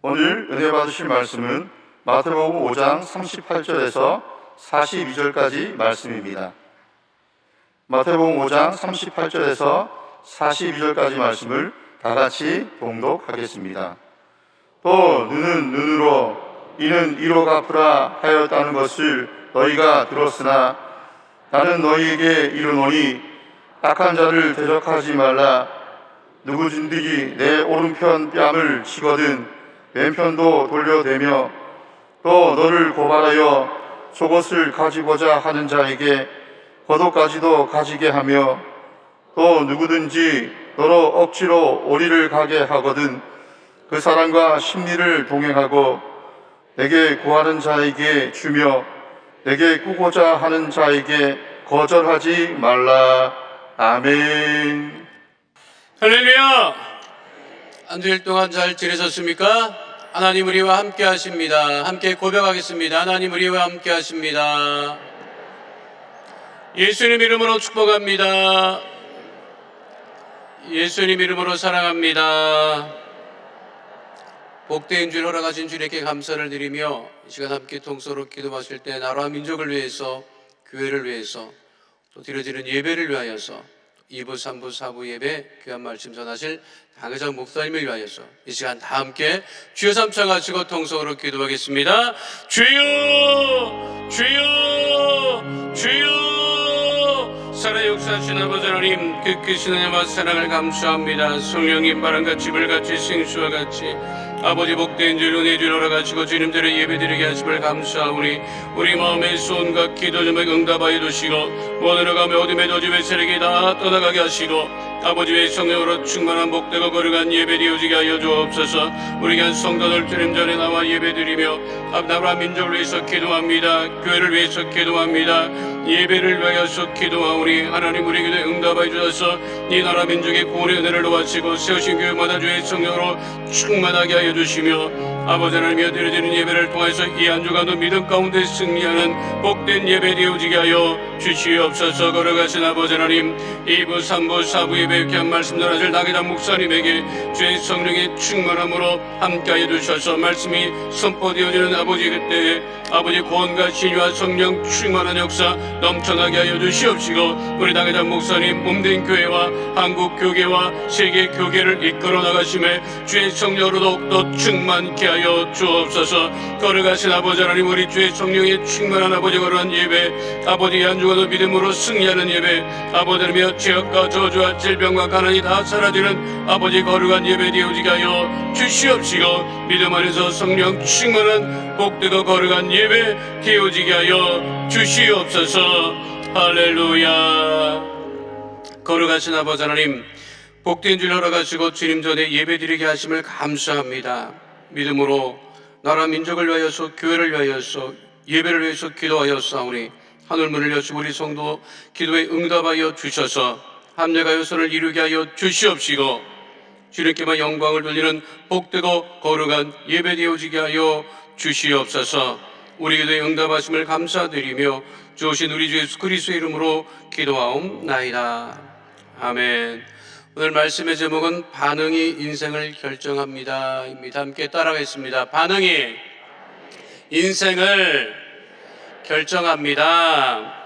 오늘 은혜 받으실 말씀은 마태복음 5장 38절에서 42절까지 말씀입니다. 마태복음 5장 38절에서 42절까지 말씀을 다 같이 봉독하겠습니다. 또 눈은 눈으로 이는 이로 갚으라 하였다는 것을 너희가 들었으나 나는 너희에게 이르노니 악한 자를 대적하지 말라. 누구든지 내 오른편 뺨을 치거든 왼편도 돌려대며 또 너를 고발하여 속옷을 가지고자 하는 자에게 겉옷까지도 가지게 하며 또 누구든지 너로 억지로 오리를 가게 하거든 그 사람과 심리를 동행하고 내게 구하는 자에게 주며 내게 꾸고자 하는 자에게 거절하지 말라. 아멘. 할렐루야! 한 주일 동안 잘 지내셨습니까? 하나님 우리와 함께 하십니다. 함께 고백하겠습니다. 하나님 우리와 함께 하십니다. 예수님 이름으로 축복합니다. 예수님 이름으로 사랑합니다. 복된 줄 허락하신 주님께 감사를 드리며 이 시간 함께 통성으로 기도하실 때 나라와 민족을 위해서, 교회를 위해서, 또 드려지는 예배를 위하여서 2부, 3부, 4부 예배 귀한 말씀 전하실 당회장 목사님을 위하여서 이 시간 다 함께 주여 삼창하시고 통성으로 기도하겠습니다. 주여! 주여! 주여! 살아 역사하신 아버지 하나님, 그 크신 은혜와 사랑을 감사합니다. 성령님 바람같이 불같이 생수와 같이 아버지 복된 줄 은혜 줄 허락하시고 주님들을 예배드리게 하심을 감사하오니 우리 마음의 소원과 기도 제목 응답하여 주시고 원으로 가며 어둠의 저주의 세력이 다 떠나가게 하시고 아버지의 성령으로 충만한 복되고 거룩한 예배 되어지게 하여 주옵소서. 우리 한 성도들 주님 전에 나와 예배드리며 나라 민족을 위해서 기도합니다. 교회를 위해서 기도합니다. 예배를 위하여서 기도하오니 하나님 우리 기도에 응답하여 주셔서 이 나라 민족의 구원의 은혜를 도와주시고 세우신 교회마다 주의 성령으로 충만하게 하여 주시며 아버지 하나님이 드려지는 예배를 통해서 이 한 주간도 믿음 가운데 승리하는 복된 예배 되어지게 하여 주시옵소서. 걸어가신 아버지 하나님 2부, 3부, 4부 예배 귀한 말씀 전하실 나게단 목사님에게 주의 성령의 충만함으로 함께하여 주셔서 말씀이 선포되어지는 아버지 그때에 아버지 구원과 신유와 성령 충만한 역사 넘쳐나게 하여 주시옵시고 우리 나게단 목사님 몸된 교회와 한국 교계와 세계 교계를 이끌어 나가심에 주의 성령으로 더욱더 충만케 하여 주옵소서. 걸어가신 아버지 하나님 우리 주의 성령의 충만한 아버지 거룩한 예배 아버지 한 주간도 믿음으로 승리하는 예배 아버지 하나님의 죄악과 저주와 질병과 가난이 다 사라지는 아버지 거룩한 예배 되어지게 하여 주시옵시고 믿음 안에서 성령 충만한 복되고 거룩한 예배 되어지게 하여 주시옵소서. 할렐루야. 거룩하신 아버지 하나님 복된 줄 허락하시고 주님 전에 예배드리게 하심을 감사합니다. 믿음으로 나라 민족을 위하여서 교회를 위하여서 예배를 위해서 기도하였사오니 하늘문을 여시고 우리 성도 기도에 응답하여 주셔서 합력하여 선을 이루게 하여 주시옵시고 주님께만 영광을 돌리는 복되고 거룩한 예배 되어지게 하여 주시옵소서. 우리 기도에 응답하심을 감사드리며 주오신 우리 주 예수 그리스도의 이름으로 기도하옵나이다. 아멘. 오늘 말씀의 제목은 반응이 인생을 결정합니다 입니다. 함께 따라하겠습니다. 반응이 인생을 결정합니다.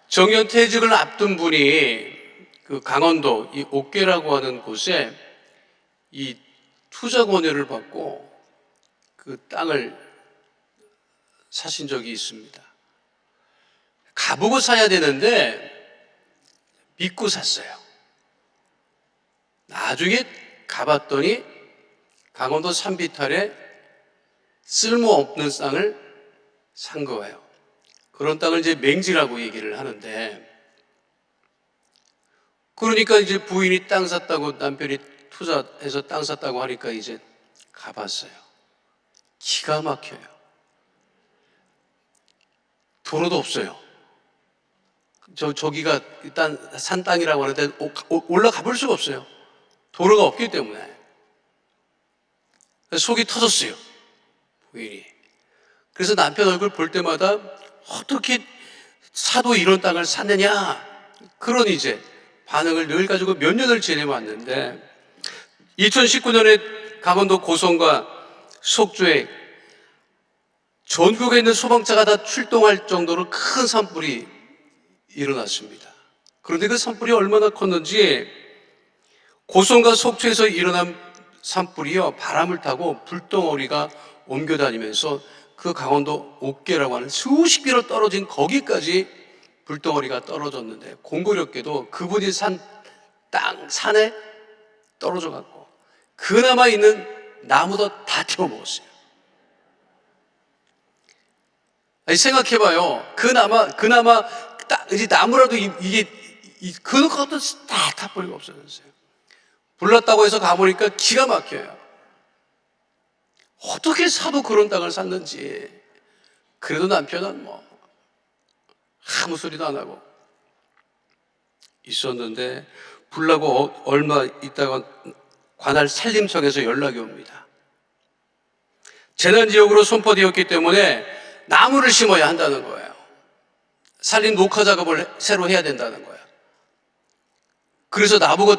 정년퇴직을 앞둔 분이 그 강원도 이 옥계라고 하는 곳에 이 투자 권유를 받고 그 땅을 사신 적이 있습니다. 가보고 사야 되는데 믿고 샀어요. 나중에 가봤더니 강원도 산비탈에 쓸모없는 땅을 산 거예요. 그런 땅을 이제 맹지라고 얘기를 하는데 그러니까 이제 부인이 땅 샀다고 남편이 투자해서 땅 샀다고 하니까 이제 가봤어요. 기가 막혀요. 도로도 없어요. 저기가 일단 산 땅이라고 하는데 올라가 볼 수가 없어요. 도로가 없기 때문에. 속이 터졌어요. 부인이. 그래서 남편 얼굴 볼 때마다 어떻게 사도 이런 땅을 샀느냐 그런 이제 반응을 늘 가지고 몇 년을 지내왔는데 2019년에 강원도 고성과 속초에 전국에 있는 소방차가 다 출동할 정도로 큰 산불이 일어났습니다. 그런데 그 산불이 얼마나 컸는지 고성과 속초에서 일어난 산불이요, 바람을 타고 불덩어리가 옮겨다니면서 그 강원도 옥계라고 하는 수십 킬로 떨어진 거기까지 불덩어리가 떨어졌는데, 공교롭게도 그분이 산에 떨어져 갖고 그나마 있는 나무도 다 태워먹었어요. 아니, 생각해봐요. 그나마 이제 나무라도 그것도 다 타버리고 없어졌어요. 불났다고 해서 가보니까 기가 막혀요. 어떻게 사도 그런 땅을 샀는지. 그래도 남편은 뭐 아무 소리도 안 하고 있었는데, 불나고 얼마 있다가 관할 산림청에서 연락이 옵니다. 재난지역으로 선포되었기 때문에 나무를 심어야 한다는 거예요. 산림 녹화 작업을 새로 해야 된다는 거예요. 그래서 나보고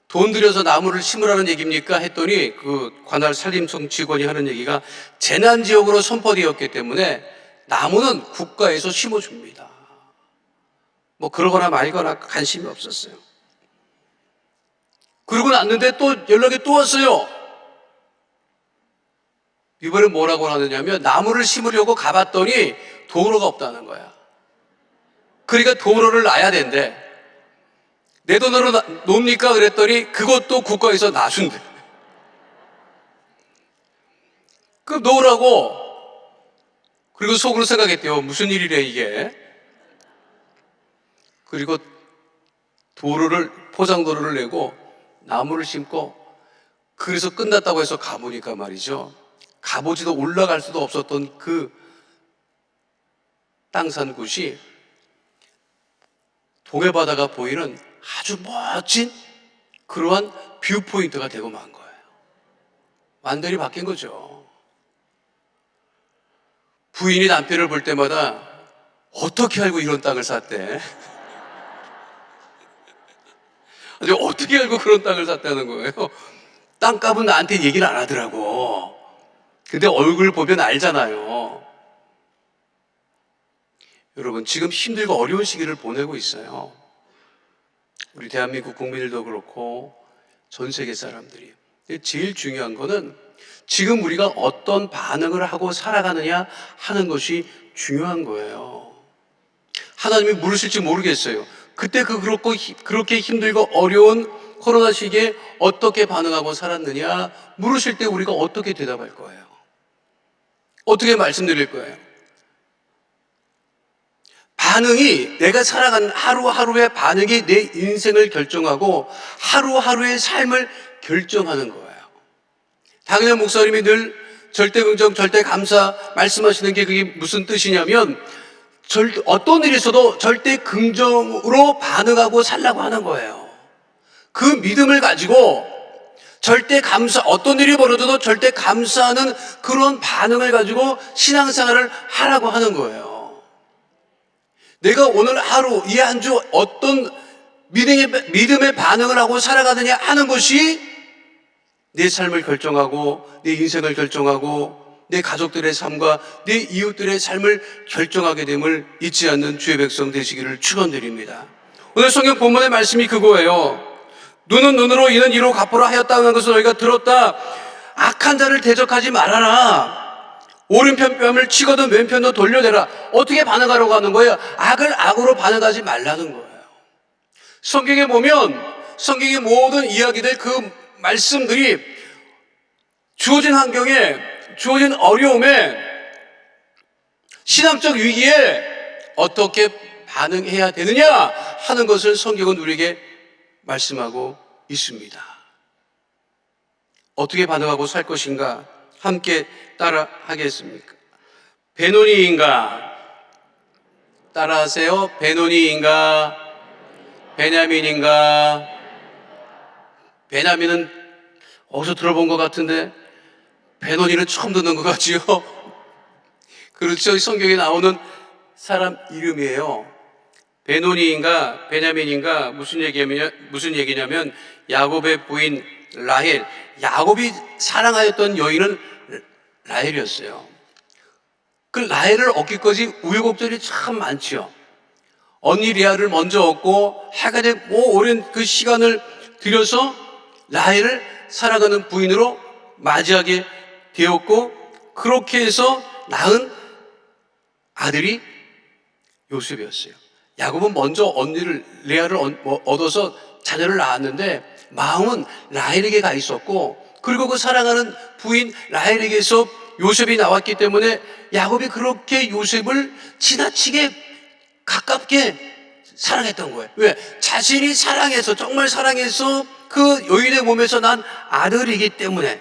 돈 들여서 나무를 심으라는 얘기입니까? 했더니 그 관할 산림청 직원이 하는 얘기가, 재난지역으로 선포되었기 때문에 나무는 국가에서 심어줍니다. 뭐 그러거나 말거나 관심이 없었어요. 그러고 났는데 또 연락이 또 왔어요. 이번에 뭐라고 하느냐면, 나무를 심으려고 가봤더니 도로가 없다는 거야. 그러니까 도로를 놔야 된대. 내 돈으로 놉니까? 그랬더니 그것도 국가에서 놔준대. 그럼 놓으라고. 그리고 속으로 생각했대요. 무슨 일이래 이게. 그리고 포장도로를 내고 나무를 심고, 그래서 끝났다고 해서 가보니까 말이죠, 가보지도 올라갈 수도 없었던 그 땅 산 곳이 동해바다가 보이는 아주 멋진 그러한 뷰포인트가 되고 만 거예요. 완전히 바뀐 거죠. 부인이 남편을 볼 때마다 어떻게 알고 이런 땅을 샀대? 아니, 어떻게 알고 그런 땅을 샀다는 거예요? 땅값은 나한테 얘기를 안 하더라고. 근데 얼굴 보면 알잖아요. 여러분, 지금 힘들고 어려운 시기를 보내고 있어요. 우리 대한민국 국민들도 그렇고 전 세계 사람들이. 근데 제일 중요한 거는 지금 우리가 어떤 반응을 하고 살아가느냐 하는 것이 중요한 거예요. 하나님이 물으실지 모르겠어요. 그때 그렇게 힘들고 어려운 코로나 시기에 어떻게 반응하고 살았느냐 물으실 때 우리가 어떻게 대답할 거예요? 어떻게 말씀드릴 거예요? 반응이, 내가 살아가는 하루하루의 반응이 내 인생을 결정하고 하루하루의 삶을 결정하는 거예요. 당연히 목사님이 늘 절대 긍정, 절대 감사 말씀하시는 게 그게 무슨 뜻이냐면, 어떤 일이 있어도 절대 긍정으로 반응하고 살라고 하는 거예요. 그 믿음을 가지고 절대 어떤 일이 벌어져도 절대 감사하는 그런 반응을 가지고 신앙생활을 하라고 하는 거예요. 내가 오늘 하루, 이 한 주 어떤 믿음의 반응을 하고 살아가느냐 하는 것이 내 삶을 결정하고 내 인생을 결정하고 내 가족들의 삶과 내 이웃들의 삶을 결정하게 됨을 잊지 않는 주의 백성 되시기를 축원드립니다. 오늘 성경 본문의 말씀이 그거예요. 눈은 눈으로 이는 이로 갚으라 하였다는 것을 너희가 들었다. 악한 자를 대적하지 말아라. 오른편 뺨을 치거든 왼편도 돌려내라. 어떻게 반응하라고 하는 거예요? 악을 악으로 반응하지 말라는 거예요. 성경에 보면 성경의 모든 이야기들, 그 말씀들이 주어진 환경에, 주어진 어려움에, 신앙적 위기에 어떻게 반응해야 되느냐 하는 것을 성경은 우리에게 말씀하고 있습니다. 어떻게 반응하고 살 것인가 함께 따라 하겠습니까? 베노니인가? 따라하세요. 베노니인가? 베냐민인가? 베냐민은 어디서 들어본 것 같은데 베노니는 처음 듣는 것 같지요? 그렇죠. 성경에 나오는 사람 이름이에요. 베노니인가 베냐민인가 무슨 얘기냐면 야곱의 부인 라헬, 야곱이 사랑하였던 여인은 라헬이었어요. 그 라헬을 얻기까지 우여곡절이 참 많지요. 언니 리아를 먼저 얻고 하간에 오랜 그 시간을 들여서 라헬을 사랑하는 부인으로 맞이하게 되었고, 그렇게 해서 낳은 아들이 요셉이었어요. 야곱은 먼저 언니를 레아를 얻어서 자녀를 낳았는데 마음은 라헬에게 가 있었고, 그리고 그 사랑하는 부인 라헬에게서 요셉이 나왔기 때문에 야곱이 그렇게 요셉을 지나치게 가깝게 사랑했던 거예요. 왜? 자신이 사랑해서, 정말 사랑해서 그 여인의 몸에서 난 아들이기 때문에.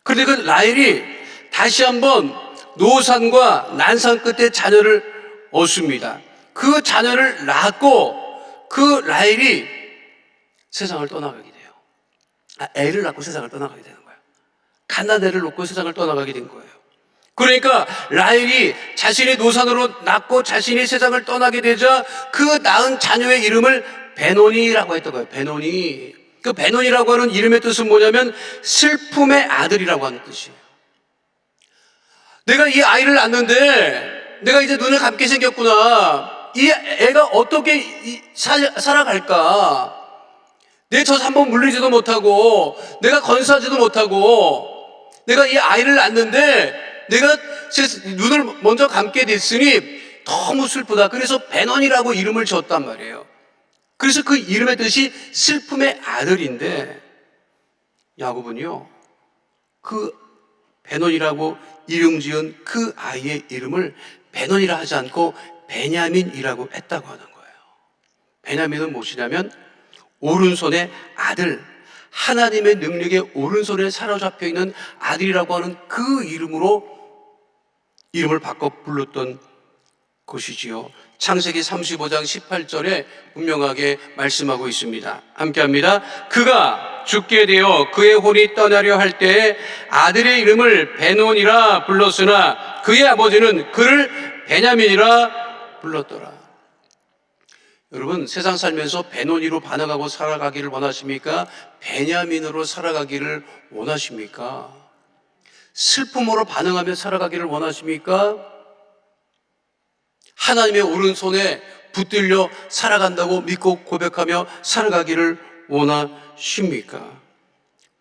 그런데 그 라헬이 다시 한번 노산과 난산 끝에 자녀를 얻습니다. 그 자녀를 낳고 그 라헬이 세상을 떠나가게 돼요. 애를 낳고 세상을 떠나가게 되는 거예요. 갓난애를 놓고 세상을 떠나가게 된 거예요. 그러니까 라헬이 자신이 노산으로 낳고 자신이 세상을 떠나게 되자 그 낳은 자녀의 이름을 베노니라고 했던 거예요. 베노니. 그 베노니라고 하는 이름의 뜻은 뭐냐면 슬픔의 아들이라고 하는 뜻이에요. 내가 이 아이를 낳는데 내가 이제 눈을 감게 생겼구나. 이 애가 어떻게 살아갈까? 내 젖 한번 물리지도 못하고 내가 건사하지도 못하고 내가 이 아이를 낳는데 내가 눈을 먼저 감게 됐으니 너무 슬프다. 그래서 베논이라고 이름을 지었단 말이에요. 그래서 그 이름의 뜻이 슬픔의 아들인데, 야곱은요 그 베논이라고 이름 지은 그 아이의 이름을 베논이라 하지 않고 베냐민이라고 했다고 하는 거예요. 베냐민은 무엇이냐면 오른손의 아들, 하나님의 능력의 오른손에 사로잡혀 있는 아들이라고 하는 그 이름으로 이름을 바꿔 불렀던 것이지요. 창세기 35장 18절에 분명하게 말씀하고 있습니다. 함께합니다. 그가 죽게 되어 그의 혼이 떠나려 할 때에 아들의 이름을 베논이라 불렀으나 그의 아버지는 그를 베냐민이라 불렀더라. 여러분, 세상 살면서 베논이로 반응하고 살아가기를 원하십니까? 베냐민으로 살아가기를 원하십니까? 슬픔으로 반응하며 살아가기를 원하십니까? 하나님의 오른손에 붙들려 살아간다고 믿고 고백하며 살아가기를 원하십니까?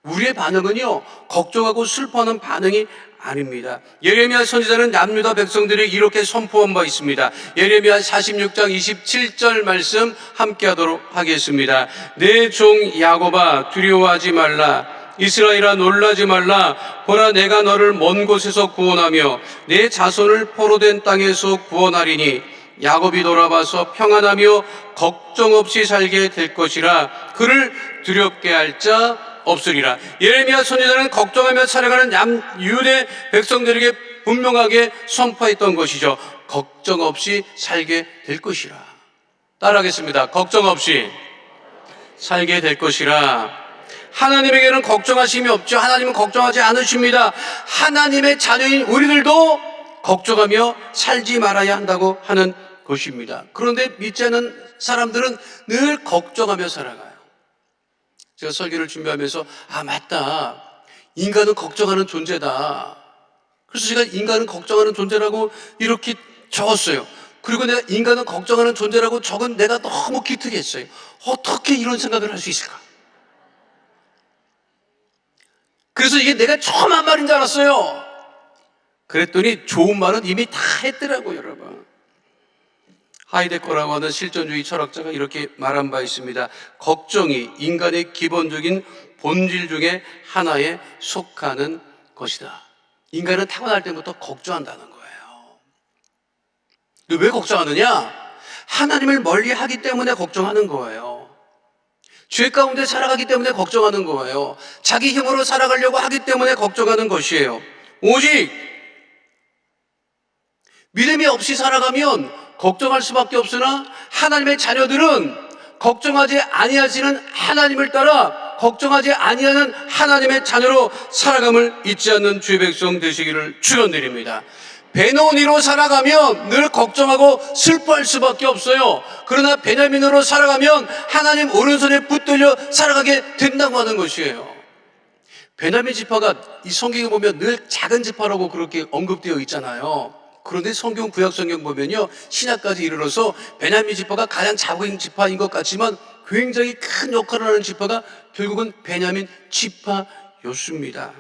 우리의 반응은요, 걱정하고 슬퍼하는 반응이 아닙니다. 예레미야 선지자는 남유다 백성들이 이렇게 선포한 바 있습니다. 예레미야 46장 27절 말씀 함께 하도록 하겠습니다. 내 종 야곱아 두려워하지 말라. 이스라엘아 놀라지 말라. 보라 내가 너를 먼 곳에서 구원하며 내 자손을 포로된 땅에서 구원하리니 야곱이 돌아와서 평안하며 걱정 없이 살게 될 것이라. 그를 두렵게 할 자 없으리라. 예레미야 선지자는 걱정하며 살아가는 남유대 백성들에게 분명하게 선포했던 것이죠. 걱정 없이 살게 될 것이라. 따라하겠습니다. 걱정 없이 살게 될 것이라. 하나님에게는 걱정하심이 없죠. 하나님은 걱정하지 않으십니다. 하나님의 자녀인 우리들도 걱정하며 살지 말아야 한다고 하는 것입니다. 그런데 믿지 않는 사람들은 늘 걱정하며 살아가요. 제가 설교를 준비하면서 맞다, 인간은 걱정하는 존재다. 그래서 제가 인간은 걱정하는 존재라고 이렇게 적었어요. 그리고 내가 인간은 걱정하는 존재라고 적은 내가 너무 기특했어요. 어떻게 이런 생각을 할 수 있을까? 그래서 이게 내가 처음 한 말인 줄 알았어요. 그랬더니 좋은 말은 이미 다 했더라고요, 여러분. 하이데커라고 하는 실존주의 철학자가 이렇게 말한 바 있습니다. 걱정이 인간의 기본적인 본질 중에 하나에 속하는 것이다. 인간은 타고날 때부터 걱정한다는 거예요. 근데 왜 걱정하느냐? 하나님을 멀리하기 때문에 걱정하는 거예요. 죄 가운데 살아가기 때문에 걱정하는 거예요. 자기 힘으로 살아가려고 하기 때문에 걱정하는 것이에요. 오직 믿음이 없이 살아가면 걱정할 수밖에 없으나 하나님의 자녀들은 걱정하지 아니하시는 하나님을 따라 걱정하지 아니하는 하나님의 자녀로 살아감을 잊지 않는 주의 백성 되시기를 축원드립니다. 베노니로 살아가면 늘 걱정하고 슬퍼할 수밖에 없어요. 그러나 베냐민으로 살아가면 하나님 오른손에 붙들려 살아가게 된다고 하는 것이에요. 베냐민 지파가 이 성경에 보면 늘 작은 지파라고 그렇게 언급되어 있잖아요. 그런데 구약 성경 보면요, 신약까지 이르러서 베냐민 지파가 가장 작은 지파인 것 같지만 굉장히 큰 역할을 하는 지파가 결국은 베냐민 지파였습니다.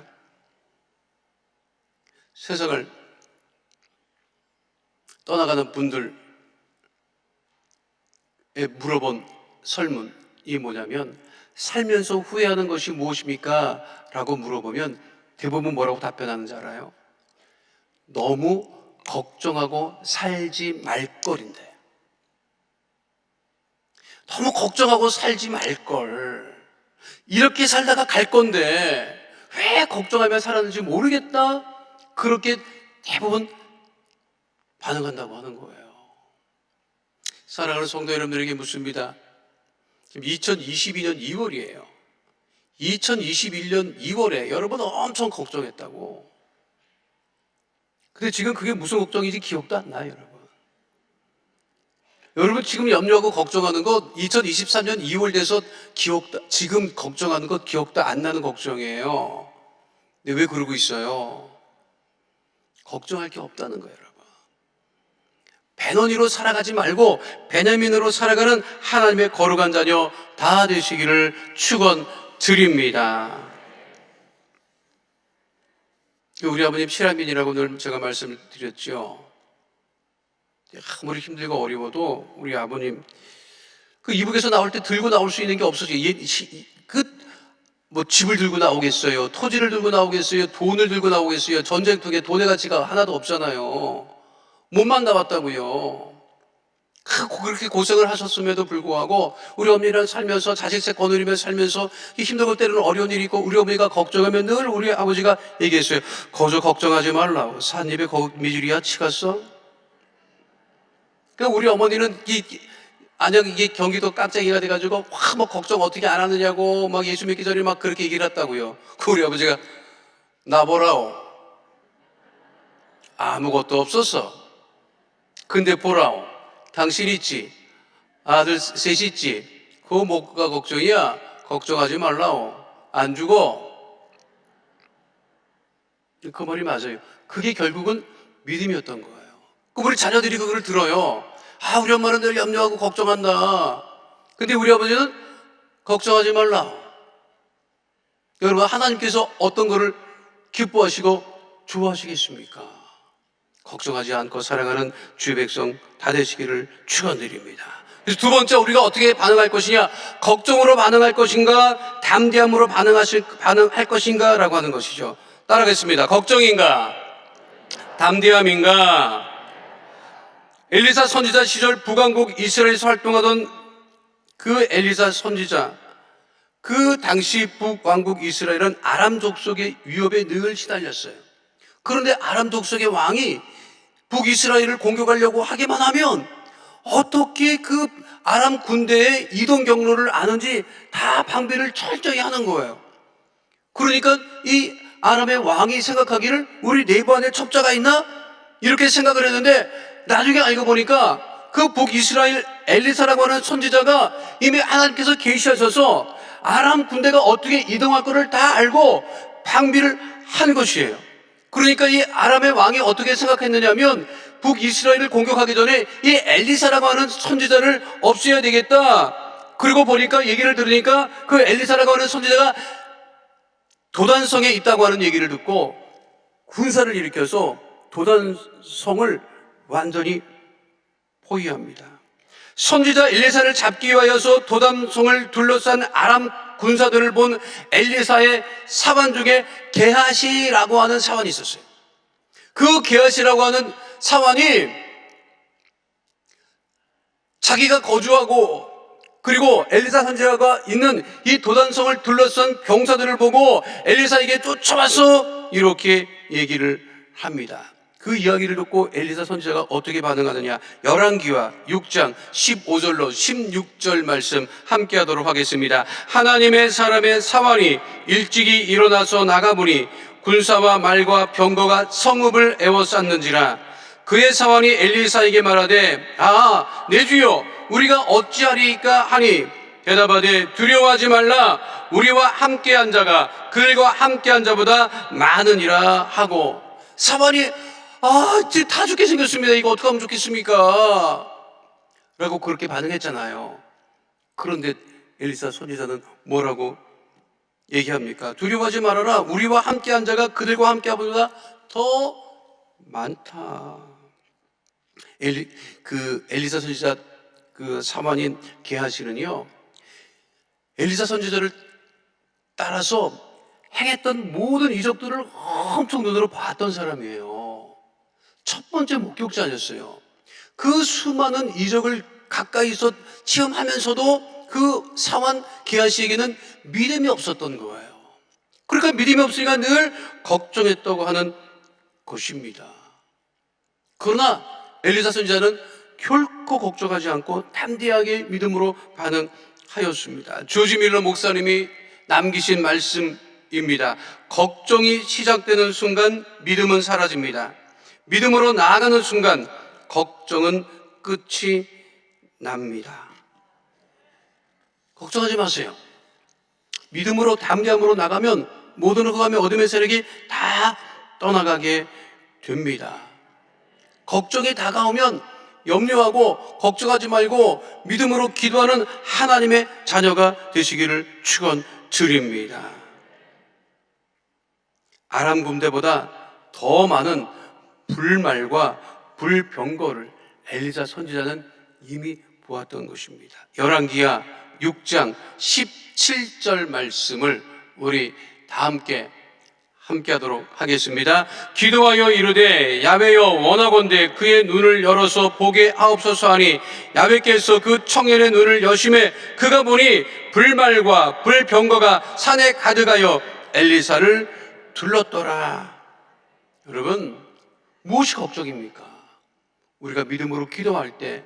세상을 떠나가는 분들에 물어본 설문이 뭐냐면, 살면서 후회하는 것이 무엇입니까? 라고 물어보면 대부분 뭐라고 답변하는지 알아요? 너무 걱정하고 살지 말 걸인데. 너무 걱정하고 살지 말 걸. 이렇게 살다가 갈 건데 왜 걱정하며 살았는지 모르겠다. 그렇게 대부분 반응한다고 하는 거예요. 사랑하는 성도 여러분들에게 묻습니다. 지금 2022년 2월이에요. 2021년 2월에 여러분 엄청 걱정했다고. 근데 지금 그게 무슨 걱정인지 기억도 안 나요, 여러분. 여러분 지금 염려하고 걱정하는 것 2023년 2월 돼서 지금 걱정하는 것 기억도 안 나는 걱정이에요. 근데 왜 그러고 있어요? 걱정할 게 없다는 거예요, 여러분. 베너니로 살아가지 말고 베냐민으로 살아가는 하나님의 거룩한 자녀 다 되시기를 축원드립니다. 우리 아버님 실한민이라고 늘 제가 말씀을 드렸죠. 아무리 힘들고 어려워도 우리 아버님 그 이북에서 나올 때 들고 나올 수 있는 게 없었어요. 뭐 집을 들고 나오겠어요? 토지를 들고 나오겠어요? 돈을 들고 나오겠어요? 전쟁통에 돈의 가치가 하나도 없잖아요. 몸만 나왔다고요. 그렇게 고생을 하셨음에도 불구하고 우리 어머니랑 살면서 자식색 거느리며 살면서 힘들고 때로는 어려운 일이 있고 우리 어머니가 걱정하면 늘 우리 아버지가 얘기했어요. 거저 걱정하지 말라고. 삿입에 미주리야 치갔어? 그러니까 우리 어머니는 안양 이게 경기도 깜짝이가 돼가지고 막 걱정 어떻게 안 하느냐고 막 예수 믿기 전에 막 그렇게 얘기를 했다고요. 그 우리 아버지가 나보라오. 아무것도 없었어. 근데 보라오. 당신 있지. 아들 셋 있지. 그거 뭐가 걱정이야. 걱정하지 말라오. 안 죽어. 그 말이 맞아요. 그게 결국은 믿음이었던 거예요. 우리 자녀들이 그걸 들어요. 우리 엄마는 늘 염려하고 걱정한다. 근데 우리 아버지는 걱정하지 말라. 여러분, 하나님께서 어떤 거를 기뻐하시고 좋아하시겠습니까? 걱정하지 않고 살아가는 주의 백성 다 되시기를 축원드립니다. 그래서 두 번째, 우리가 어떻게 반응할 것이냐? 걱정으로 반응할 것인가? 담대함으로 반응할 것인가? 라고 하는 것이죠. 따라하겠습니다. 걱정인가? 담대함인가? 엘리사 선지자 시절 북왕국 이스라엘에서 활동하던 그 엘리사 선지자, 그 당시 북왕국 이스라엘은 아람 족속의 위협에 늘 시달렸어요. 그런데 아람 족속의 왕이 북이스라엘을 공격하려고 하기만 하면 어떻게 그 아람 군대의 이동 경로를 아는지 다 방비를 철저히 하는 거예요. 그러니까 이 아람의 왕이 생각하기를 우리 내부 안에 첩자가 있나? 이렇게 생각을 했는데 나중에 알고 보니까 그 북이스라엘 엘리사라고 하는 선지자가 이미 하나님께서 계시하셔서 아람 군대가 어떻게 이동할 것을 다 알고 방비를 한 것이에요. 그러니까 이 아람의 왕이 어떻게 생각했느냐면 북이스라엘을 공격하기 전에 이 엘리사라고 하는 선지자를 없애야 되겠다. 그리고 보니까 얘기를 들으니까 그 엘리사라고 하는 선지자가 도단성에 있다고 하는 얘기를 듣고 군사를 일으켜서 도단성을 완전히 포위합니다. 선지자 엘리사를 잡기 위하여서 도단성을 둘러싼 아람 군사들을 본 엘리사의 사관 중에 게하시라고 하는 사관이 있었어요. 그 게하시라고 하는 사관이 자기가 거주하고 그리고 엘리사 선지자가 있는 이 도단성을 둘러싼 병사들을 보고 엘리사에게 쫓아와서 이렇게 얘기를 합니다. 그 이야기를 듣고 엘리사 선지자가 어떻게 반응하느냐? 열왕기와 6장 15절로 16절 말씀 함께 하도록 하겠습니다. 하나님의 사람의 사환이 일찍이 일어나서 나가보니 군사와 말과 병거가 성읍을 에워쌌는지라. 그의 사환이 엘리사에게 말하되 내 주여 우리가 어찌하리이까 하니 대답하되 두려워하지 말라. 우리와 함께한 자가 그들과 함께한 자보다 많으니라 하고, 사만이 이제 다 죽게 생겼습니다. 이거 어떻게 하면 좋겠습니까? 라고 그렇게 반응했잖아요. 그런데 엘리사 선지자는 뭐라고 얘기합니까? 두려워하지 말아라. 우리와 함께한 자가 그들과 함께한 자보다 더 많다. 엘리사 선지자 그 사만인 게하시는요, 엘리사 선지자를 따라서 행했던 모든 이적들을 엄청 눈으로 봤던 사람이에요. 첫 번째 목격자였어요. 그 수많은 이적을 가까이서 체험하면서도 그 사만 게하시에게는 믿음이 없었던 거예요. 그러니까 믿음이 없으니까 늘 걱정했다고 하는 것입니다. 그러나 엘리사 선지자는 결코 걱정하지 않고 담대하게 믿음으로 반응하였습니다. 조지 밀러 목사님이 남기신 말씀입니다. 걱정이 시작되는 순간 믿음은 사라집니다. 믿음으로 나아가는 순간 걱정은 끝이 납니다. 걱정하지 마세요. 믿음으로 담대함으로 나가면 모든 흑암의 어둠의 세력이 다 떠나가게 됩니다. 걱정이 다가오면 염려하고 걱정하지 말고 믿음으로 기도하는 하나님의 자녀가 되시기를 축원드립니다. 아람 군대보다 더 많은 불말과 불병거를 엘리사 선지자는 이미 보았던 것입니다. 열왕기하 6장 17절 말씀을 우리 다 함께 하도록 하겠습니다. 기도하여 이르되 야훼여 원하건대 그의 눈을 열어서 보게 하옵소서 하니 야훼께서 그 청년의 눈을 여심해 그가 보니 불말과 불병거가 산에 가득하여 엘리사를 둘렀더라. 여러분, 무엇이 걱정입니까? 우리가 믿음으로 기도할 때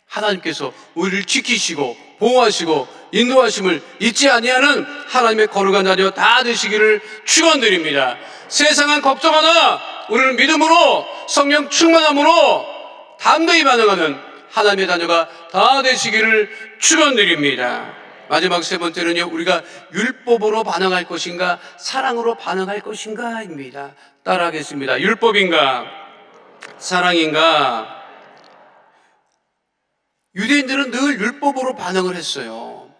하나님께서 우리를 지키시고 보호하시고 인도하심을 잊지 아니하는 하나님의 거룩한 자녀 다 되시기를 축원드립니다. 세상은 걱정하나 우리는 믿음으로 성령 충만함으로 담대히 반응하는 하나님의 자녀가 다 되시기를 축원드립니다. 마지막 세 번째는요, 우리가 율법으로 반응할 것인가 사랑으로 반응할 것인가입니다. 따라하겠습니다. 율법인가 사랑인가? 유대인들은 늘 율법으로 반응을 했어요.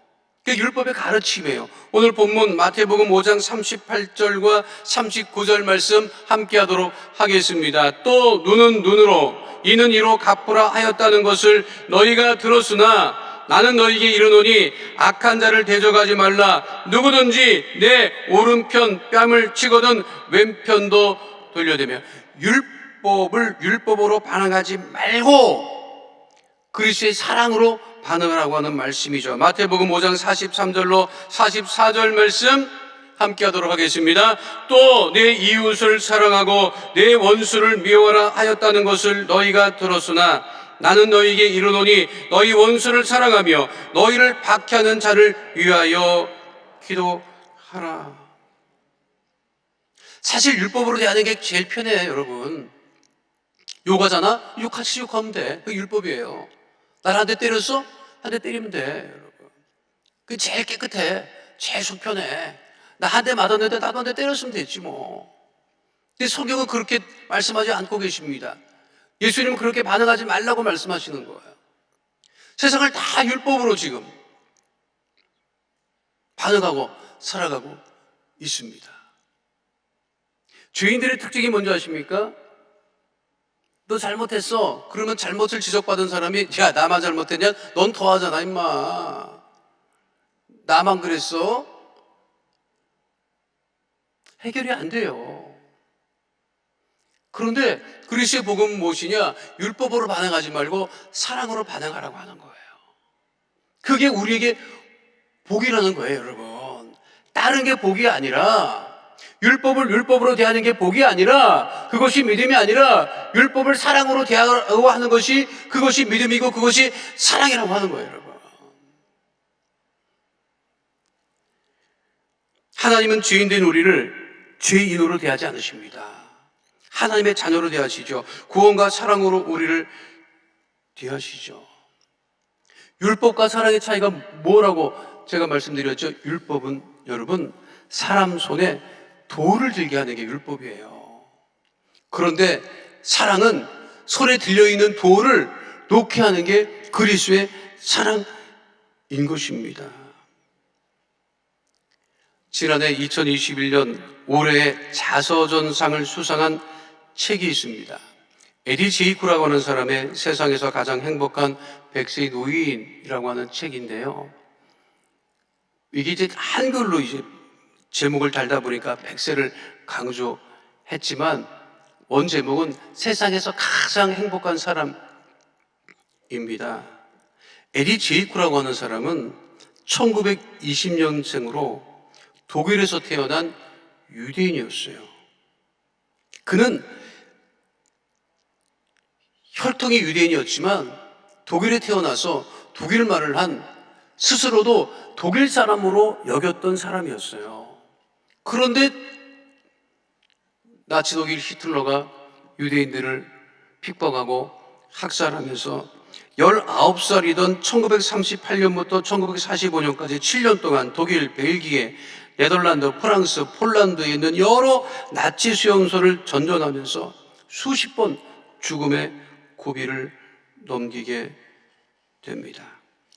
그게 율법의 가르침이에요. 오늘 본문 마태복음 5장 38절과 39절 말씀 함께 하도록 하겠습니다. 또 눈은 눈으로 이는 이로 갚으라 하였다는 것을 너희가 들었으나 나는 너희에게 이르노니 악한 자를 대적하지 말라. 누구든지 내 오른편 뺨을 치거든 왼편도 돌려대며, 율법으로 반응하지 말고 그리스도의 사랑으로 반응하라고 하는 말씀이죠. 마태복음 5장 43절로 44절 말씀 함께 하도록 하겠습니다. 또 내 이웃을 사랑하고 내 원수를 미워하라 하였다는 것을 너희가 들었으나 나는 너희에게 이르노니 너희 원수를 사랑하며 너희를 박해하는 자를 위하여 기도하라. 사실 율법으로 대하는 게 제일 편해요, 여러분. 욕하잖아? 같이 욕하면 돼. 그게 율법이에요. 나를 한 대 때렸어? 한 대 때리면 돼, 여러분. 그게 제일 깨끗해. 제일 속편해. 나 한 대 맞았는데 나도 한 대 때렸으면 됐지 뭐. 근데 성경은 그렇게 말씀하지 않고 계십니다. 예수님은 그렇게 반응하지 말라고 말씀하시는 거예요. 세상을 다 율법으로 지금 반응하고 살아가고 있습니다. 죄인들의 특징이 뭔지 아십니까? 너 잘못했어. 그러면 잘못을 지적받은 사람이 야, 나만 잘못했냐? 넌 더하잖아, 임마. 나만 그랬어? 해결이 안 돼요. 그런데 그리스도의 복음은 무엇이냐? 율법으로 반응하지 말고 사랑으로 반응하라고 하는 거예요. 그게 우리에게 복이라는 거예요, 여러분. 다른 게 복이 아니라, 율법을 율법으로 대하는 게 복이 아니라, 그것이 믿음이 아니라 율법을 사랑으로 대하고 하는 것이, 그것이 믿음이고 그것이 사랑이라고 하는 거예요, 여러분. 하나님은 죄인된 우리를 죄인으로 대하지 않으십니다. 하나님의 자녀로 대하시죠. 구원과 사랑으로 우리를 대하시죠. 율법과 사랑의 차이가 뭐라고 제가 말씀드렸죠? 율법은 여러분 사람 손에 돌을 들게 하는 게 율법이에요. 그런데 사랑은 손에 들려있는 돌을 놓게 하는 게 그리스도의 사랑인 것입니다. 지난해 2021년 올해의 자서전상을 수상한 책이 있습니다. 에디 제이쿠라고 하는 사람의 세상에서 가장 행복한 100세 노인이라고 하는 책인데요. 이게 이제 한글로 이제 제목을 달다 보니까 100세를 강조했지만 원 제목은 세상에서 가장 행복한 사람입니다. 에디 제이쿠라고 하는 사람은 1920년생으로 독일에서 태어난 유대인이었어요. 그는 혈통이 유대인이었지만 독일에 태어나서 독일말을 한 스스로도 독일 사람으로 여겼던 사람이었어요. 그런데 나치 독일 히틀러가 유대인들을 핍박하고 학살하면서 19살이던 1938년부터 1945년까지 7년 동안 독일, 벨기에, 네덜란드, 프랑스, 폴란드에 있는 여러 나치 수용소를 전전하면서 수십 번 죽음의 고비를 넘기게 됩니다.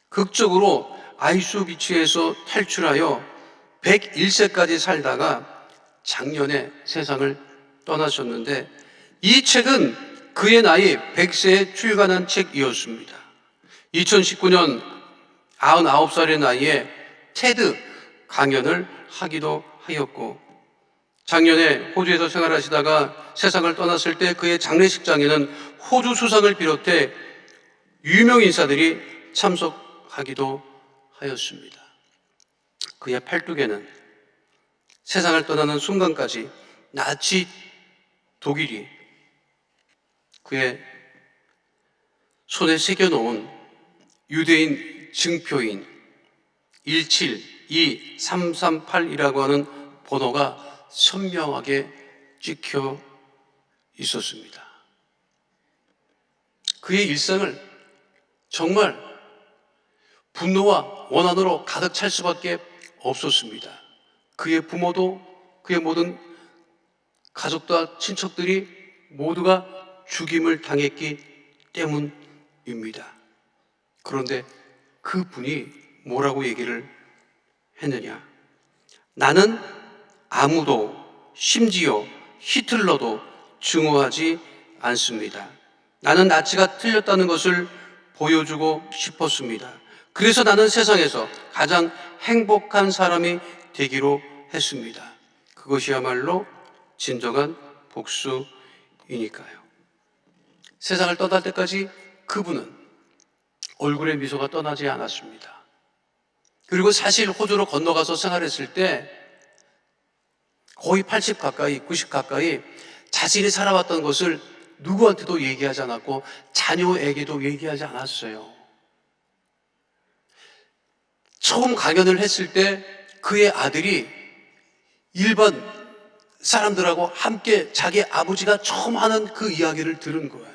극적으로 아이슈비츠에서 탈출하여 101세까지 살다가 작년에 세상을 떠나셨는데 이 책은 그의 나이 100세에 출간한 책이었습니다. 2019년 99살의 나이에 테드 강연을 하기도 하였고 작년에 호주에서 생활하시다가 세상을 떠났을 때 그의 장례식장에는 호주 수상을 비롯해 유명 인사들이 참석하기도 하였습니다. 그의 팔뚝에는 세상을 떠나는 순간까지 나치 독일이 그의 손에 새겨놓은 유대인 증표인 172338이라고 하는 번호가 선명하게 찍혀 있었습니다. 그의 일생을 정말 분노와 원한으로 가득 찰 수밖에 없었습니다. 그의 부모도 그의 모든 가족과 친척들이 모두가 죽임을 당했기 때문입니다. 그런데 그분이 뭐라고 얘기를 했느냐? 나는 아무도 심지어 히틀러도 증오하지 않습니다. 나는 나치가 틀렸다는 것을 보여주고 싶었습니다. 그래서 나는 세상에서 가장 행복한 사람이 되기로 했습니다. 그것이야말로 진정한 복수이니까요. 세상을 떠날 때까지 그분은 얼굴에 미소가 떠나지 않았습니다. 그리고 사실 호주로 건너가서 생활했을 때 거의 80 가까이, 90 가까이 자신이 살아왔던 것을 누구한테도 얘기하지 않았고 자녀에게도 얘기하지 않았어요. 처음 강연을 했을 때 그의 아들이 일반 사람들하고 함께 자기 아버지가 처음 하는 그 이야기를 들은 거예요.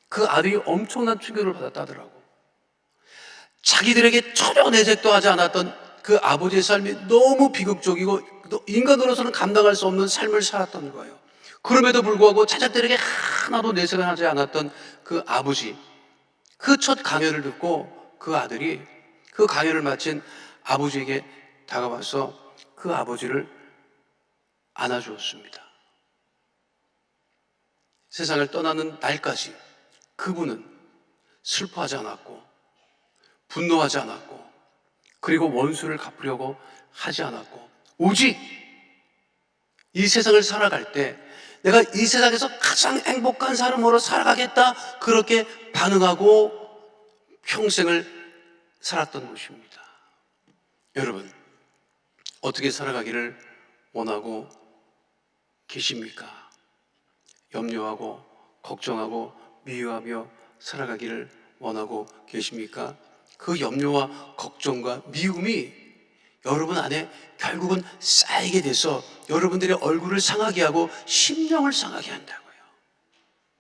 그 아들이 엄청난 충격을 받았다더라고. 자기들에게 전혀 내색도 하지 않았던 그 아버지의 삶이 너무 비극적이고 인간으로서는 감당할 수 없는 삶을 살았던 거예요. 그럼에도 불구하고 자식들에게 하나도 내색을 하지 않았던 그 아버지, 그 첫 강연을 듣고 그 아들이 그 강연을 마친 아버지에게 다가와서 그 아버지를 안아주었습니다. 세상을 떠나는 날까지 그분은 슬퍼하지 않았고 분노하지 않았고 그리고 원수를 갚으려고 하지 않았고 오직 이 세상을 살아갈 때 내가 이 세상에서 가장 행복한 사람으로 살아가겠다 그렇게 반응하고 평생을 살았던 것입니다. 여러분 어떻게 살아가기를 원하고 계십니까? 염려하고 걱정하고 미워하며 살아가기를 원하고 계십니까? 그 염려와 걱정과 미움이 여러분 안에 결국은 쌓이게 돼서 여러분들의 얼굴을 상하게 하고 심령을 상하게 한다고요.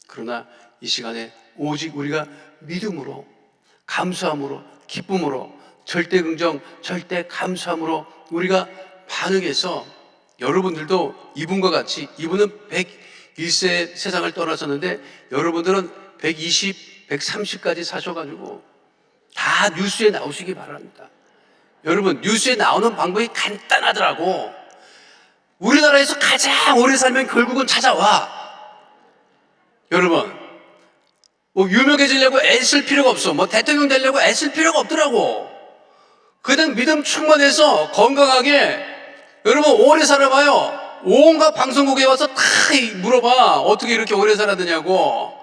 그러나 이 시간에 오직 우리가 믿음으로 감사함으로, 기쁨으로, 절대 긍정, 절대 감사함으로 우리가 반응해서 여러분들도 이분과 같이, 이분은 101세 세상을 떠나셨는데 여러분들은 120, 130까지 사셔가지고 다 뉴스에 나오시기 바랍니다. 여러분, 뉴스에 나오는 방법이 간단하더라고. 우리나라에서 가장 오래 살면 결국은 찾아와. 여러분, 뭐 유명해지려고 애쓸 필요가 없어. 뭐 대통령 되려고 애쓸 필요가 없더라고. 그냥 믿음 충만해서 건강하게 여러분 오래 살아봐요. 온갖 방송국에 와서 다 물어봐. 어떻게 이렇게 오래 살았느냐고.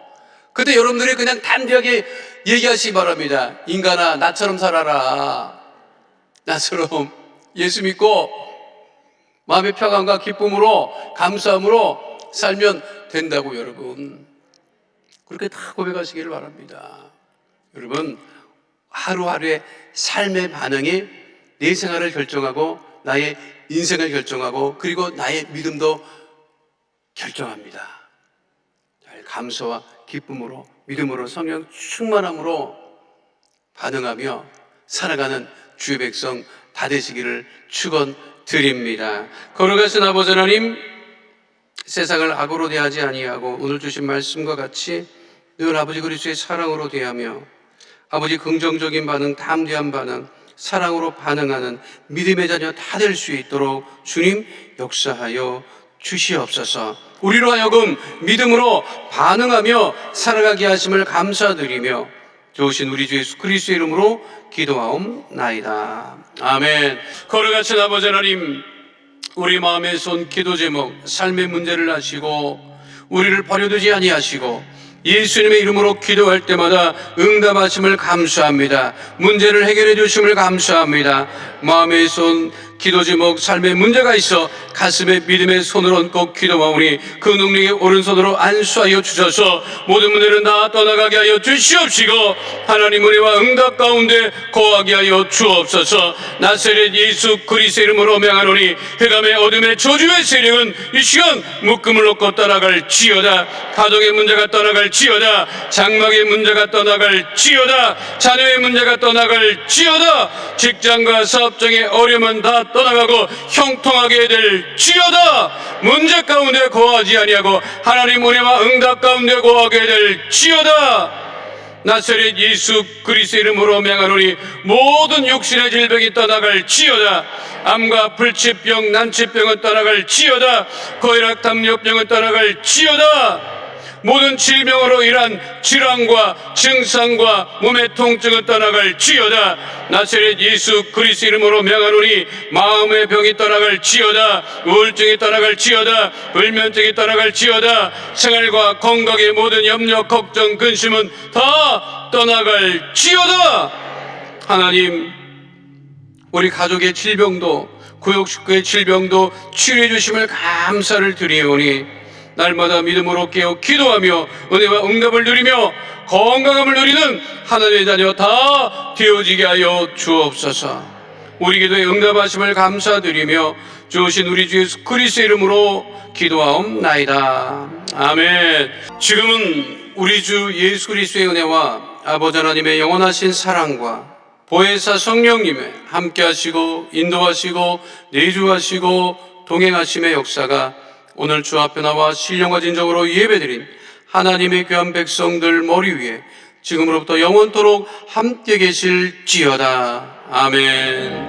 그때 여러분들이 그냥 담대하게 얘기하시기 바랍니다. 인간아, 나처럼 살아라. 나처럼 예수 믿고 마음의 평안과 기쁨으로, 감사함으로 살면 된다고 여러분. 그렇게 다 고백하시기를 바랍니다. 여러분, 하루하루의 삶의 반응이 내 생활을 결정하고 나의 인생을 결정하고 그리고 나의 믿음도 결정합니다. 감사와 기쁨으로, 믿음으로, 성령 충만함으로 반응하며 살아가는 주의 백성 다 되시기를 축원드립니다. 거룩하신 아버지 하나님, 세상을 악으로 대하지 아니하고 오늘 주신 말씀과 같이 늘 아버지 그리스도의 사랑으로 대하며 아버지 긍정적인 반응, 담대한 반응, 사랑으로 반응하는 믿음의 자녀 다 될 수 있도록 주님 역사하여 주시옵소서. 우리로 하여금 믿음으로 반응하며 살아가게 하심을 감사드리며 좋으신 우리 주 예수 그리스도의 이름으로 기도하옵나이다. 아멘. 거룩하신 아버지 하나님, 우리 마음의 손 기도 제목, 삶의 문제를 아시고 우리를 버려두지 아니하시고 예수님의 이름으로 기도할 때마다 응답하심을 감사합니다. 문제를 해결해 주심을 감사합니다. 마음의 손 기도 제목, 삶의 문제가 있어 가슴에 믿음의 손을 얹고 기도하오니 그 능력의 오른손으로 안수하여 주셔서 모든 문제는 다 떠나가게 하여 주시옵시고 하나님 은혜와 응답 가운데 거하게 하여 주옵소서. 나사렛 예수 그리스도의 이름으로 명하노니 흑암의 어둠의 저주의 세력은 이 시간 묶음을 놓고 떠나갈 지어다. 가정의 문제가 떠나갈 지어다. 장막의 문제가 떠나갈 지어다. 자녀의 문제가 떠나갈 지어다. 직장과 사업장의 어려움은 다 떠나가고 형통하게 될 지어다. 문제 가운데 거하지 아니하고 하나님 은혜와 응답 가운데 거하게 될 지어다. 나사렛 예수 그리스도의 이름으로 명하노니 모든 육신의 질병이 떠나갈 지어다. 암과 불치병, 난치병은 떠나갈 지어다. 고혈압, 당뇨병은 떠나갈 지어다. 모든 질병으로 인한 질환과 증상과 몸의 통증은 떠나갈 지어다. 나사렛 예수 그리스도 이름으로 명하노니 마음의 병이 떠나갈 지어다. 우울증이 떠나갈 지어다. 불면증이 떠나갈 지어다. 생활과 건강의 모든 염려, 걱정, 근심은 다 떠나갈 지어다. 하나님, 우리 가족의 질병도 구역 식구의 질병도 치료해 주심을 감사를 드리오니 날마다 믿음으로 깨어 기도하며 은혜와 응답을 누리며 건강함을 누리는 하나님의 자녀 다 되어지게 하여 주옵소서. 우리 기도에 응답하심을 감사드리며 주신 우리 주 예수 그리스도의 이름으로 기도하옵나이다. 아멘. 지금은 우리 주 예수 그리스도의 은혜와 아버지 하나님의 영원하신 사랑과 보혜사 성령님의 함께하시고 인도하시고 내주하시고 동행하심의 역사가 오늘 주 앞에 나와 신령과 진정으로 예배드린 하나님의 귀한 백성들 머리 위에 지금으로부터 영원토록 함께 계실지어다. 아멘.